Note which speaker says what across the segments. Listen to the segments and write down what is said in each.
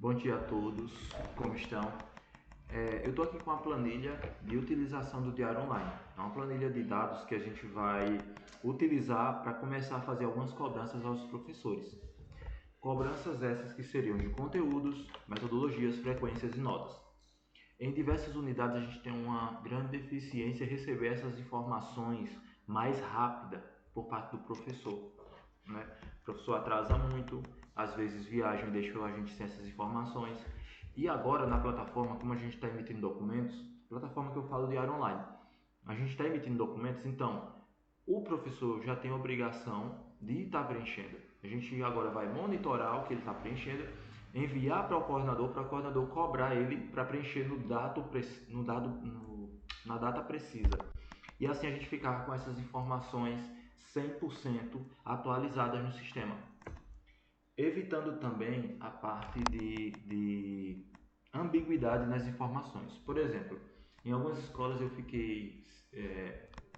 Speaker 1: Bom dia a todos, como estão? Eu estou aqui com a planilha de utilização do Diário Online. É uma planilha de dados que a gente vai utilizar para começar a fazer algumas cobranças aos professores. Cobranças essas que seriam de conteúdos, metodologias, frequências e notas. Em diversas unidades a gente tem uma grande deficiência em receber essas informações mais rápida por parte do professor, né? O professor atrasa muito, às vezes viaja e deixa a gente sem essas informações. E agora na plataforma, como a gente está emitindo documentos, plataforma que eu falo Diário Online, a gente está emitindo documentos, então o professor já tem a obrigação de estar preenchendo. A gente agora vai monitorar o que ele está preenchendo, enviar para o coordenador cobrar ele para preencher na data precisa. E assim a gente ficar com essas informações 100% atualizadas no sistema. Evitando também a parte de ambiguidade nas informações. Por exemplo, em algumas escolas eu fiquei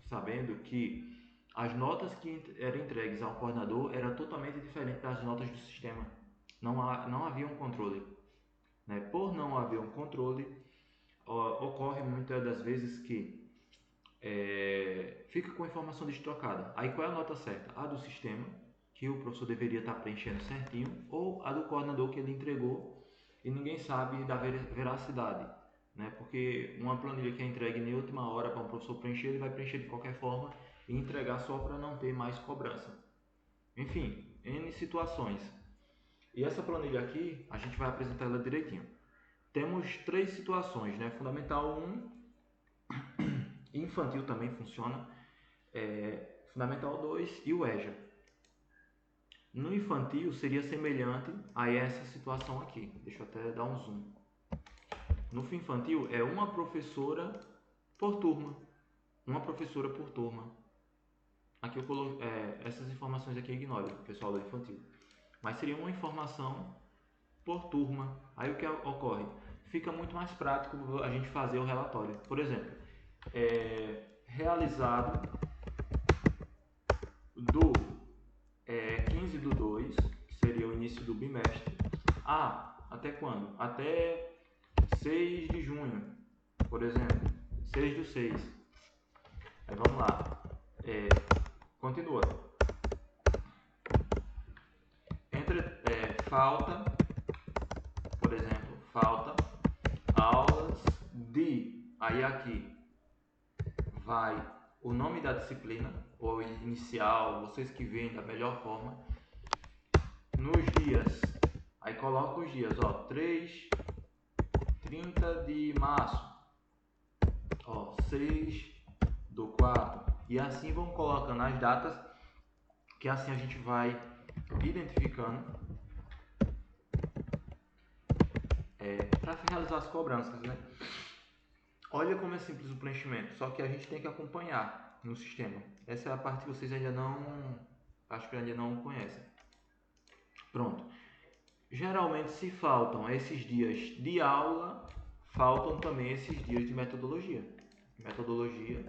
Speaker 1: sabendo que as notas que eram entregues ao coordenador eram totalmente diferentes das notas do sistema. Não havia um controle. Né? Por não haver um controle, ocorre muitas das vezes que fica com a informação destrocada. Aí qual é a nota certa? A do sistema, que o professor deveria estar preenchendo certinho, ou a do coordenador que ele entregou e ninguém sabe da veracidade. Né? Porque uma planilha que é entregue em última hora para um professor preencher, ele vai preencher de qualquer forma e entregar só para não ter mais cobrança. Enfim, N situações. E essa planilha aqui, a gente vai apresentar ela direitinho. Temos três situações, né? Fundamental 1, infantil também funciona, Fundamental 2 e o EJA. No infantil seria semelhante a essa situação aqui. Deixa eu até dar um zoom. No infantil é uma professora por turma. Uma professora por turma. Aqui eu coloquei essas informações aqui ignore, pessoal do infantil. Mas seria uma informação por turma. Aí o que ocorre? Fica muito mais prático a gente fazer o relatório. Por exemplo, realizado do 15/2, que seria o início do bimestre. Até quando? Até 6 de junho, por exemplo. 6/6. Aí vamos lá. Continua. Falta, por exemplo, falta aulas de. Aí aqui vai o nome da disciplina, ou inicial, vocês que veem da melhor forma. Nos dias, aí coloca os dias, 30 de março, 6/4, e assim vão colocando as datas, que assim a gente vai identificando para realizar as cobranças, né? Olha como é simples o preenchimento, só que a gente tem que acompanhar no sistema. Essa é a parte que vocês ainda não conhecem. Pronto. Geralmente, se faltam esses dias de aula, faltam também esses dias de metodologia. Metodologia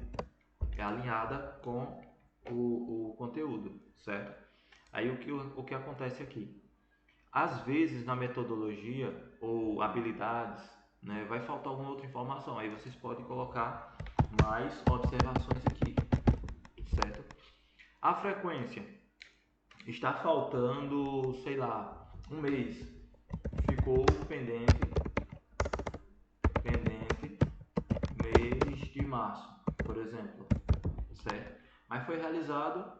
Speaker 1: é alinhada com o conteúdo, certo? Aí o que acontece aqui? Às vezes na metodologia ou habilidades, né, vai faltar alguma outra informação. Aí vocês podem colocar mais observações aqui, certo? A frequência está faltando, sei lá, um mês. Ficou pendente mês de março, por exemplo, certo? Mas foi realizado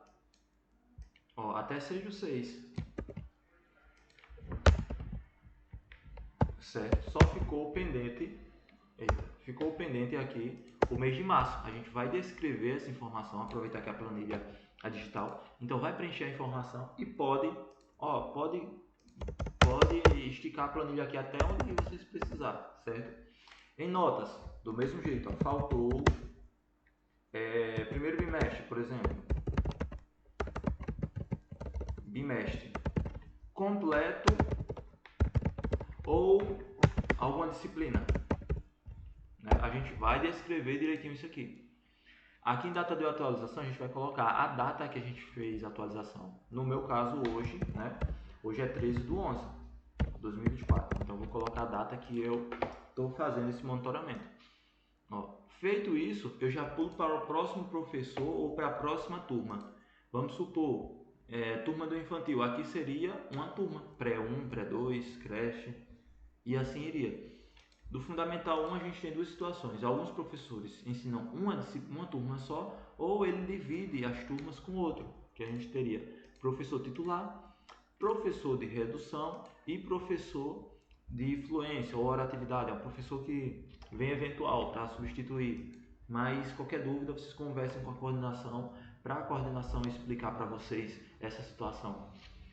Speaker 1: até 6/6, certo? Só ficou pendente aqui o mês de março. A gente vai descrever essa informação, aproveitar que a planilha é digital, então vai preencher a informação e pode esticar a planilha aqui até onde vocês precisarem, certo? Em notas, do mesmo jeito, faltou primeiro bimestre, por exemplo, bimestre completo ou alguma disciplina, né? A gente vai descrever direitinho isso aqui. Aqui em data de atualização a gente vai colocar a data que a gente fez a atualização. No meu caso hoje, né? Hoje é 13/11. 2024. Então, vou colocar a data que eu estou fazendo esse monitoramento. Ó, feito isso, eu já pulo para o próximo professor ou para a próxima turma. Vamos supor, turma do infantil. Aqui seria uma turma, pré-1, pré-2, creche, e assim iria. Do Fundamental 1 a gente tem duas situações. Alguns professores ensinam uma turma só, ou ele divide as turmas com outro, que a gente teria professor titular, professor de redução e professor de fluência ou oratividade. É um professor que vem eventual para substituir. Mas qualquer dúvida, vocês conversem com a coordenação para a coordenação explicar para vocês essa situação.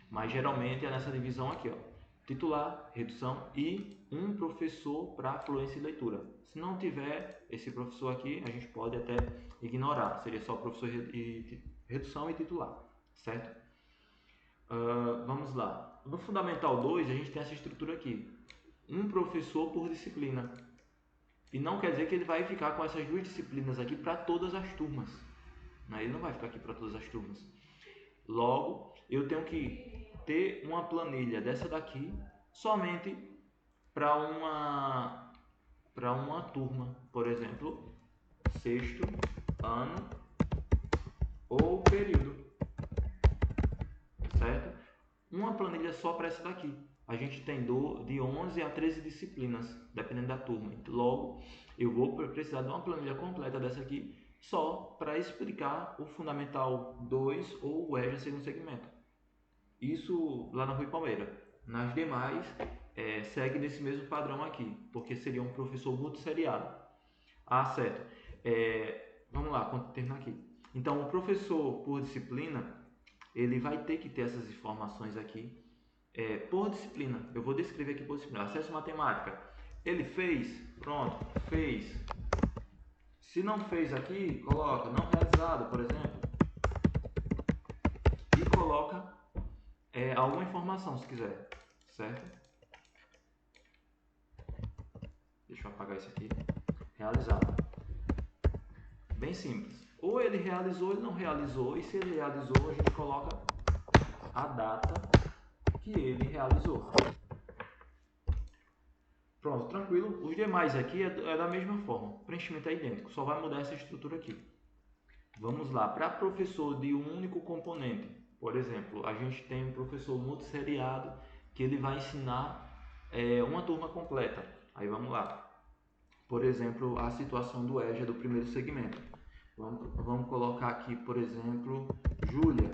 Speaker 1: Mas geralmente é nessa divisão aqui, ó. Titular, redução e um professor para fluência e leitura. Se não tiver esse professor aqui, a gente pode até ignorar. Seria só professor de redução e titular, certo? Vamos lá. No Fundamental 2, a gente tem essa estrutura aqui. Um professor por disciplina. E não quer dizer que ele vai ficar com essas duas disciplinas aqui para todas as turmas. Ele não vai ficar aqui para todas as turmas. Logo, eu tenho que ter uma planilha dessa daqui somente para uma turma. Por exemplo, sexto ano ou período. Certo? Uma planilha só para essa daqui. A gente tem de 11 a 13 disciplinas, dependendo da turma. Logo, eu vou precisar de uma planilha completa dessa aqui, só para explicar o Fundamental 2 ou o EJA segundo segmento. Isso lá na Rui Palmeira. Nas demais, segue nesse mesmo padrão aqui, porque seria um professor multisseriado. Certo. Vamos lá, terminar aqui. Então, o professor por disciplina, ele vai ter que ter essas informações aqui por disciplina. Eu vou descrever aqui por disciplina. Acesso matemática. Ele fez? Pronto, fez. Se não fez aqui, coloca não realizado, por exemplo. E coloca alguma informação, se quiser. Certo? Deixa eu apagar isso aqui. Realizado. Bem simples. Ou ele realizou, ele não realizou. E se ele realizou, a gente coloca a data que ele realizou. Pronto, tranquilo. Os demais aqui é da mesma forma. O preenchimento é idêntico, só vai mudar essa estrutura aqui. Vamos lá. Para professor de um único componente, por exemplo, a gente tem um professor multisseriado que ele vai ensinar uma turma completa. Aí vamos lá. Por exemplo, a situação do EJA do primeiro segmento. Vamos colocar aqui, por exemplo, Júlia.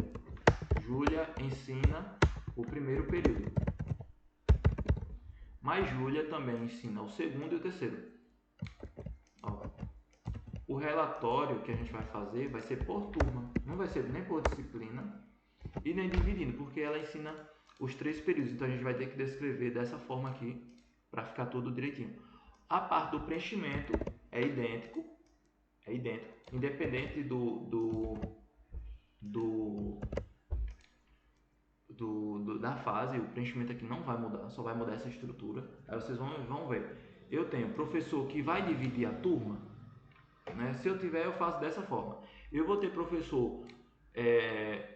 Speaker 1: Júlia ensina o primeiro período. Mas Júlia também ensina o segundo e o terceiro. O relatório que a gente vai fazer vai ser por turma. Não vai ser nem por disciplina e nem dividindo, porque ela ensina os 3 períodos. Então a gente vai ter que descrever dessa forma aqui para ficar tudo direitinho. A parte do preenchimento é idêntico, independente da fase. O preenchimento aqui não vai mudar, só vai mudar essa estrutura. Aí vocês vão ver. Eu tenho professor que vai dividir a turma, né? Se eu tiver, eu faço dessa forma. Eu vou ter professor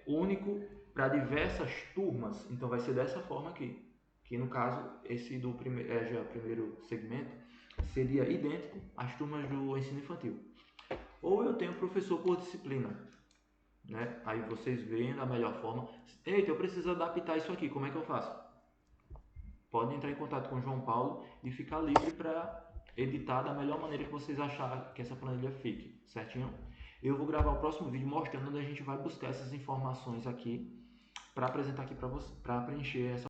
Speaker 1: único para diversas turmas, então vai ser dessa forma aqui. Que no caso, esse do primeiro segmento seria idêntico às turmas do ensino infantil. Ou eu tenho professor por disciplina, né? Aí vocês veem da melhor forma. Eita, eu preciso adaptar isso aqui, como é que eu faço? Pode entrar em contato com o João Paulo e ficar livre para editar da melhor maneira que vocês acharem que essa planilha fique, certinho? Eu vou gravar o próximo vídeo mostrando onde a gente vai buscar essas informações aqui para apresentar aqui para você, para preencher essa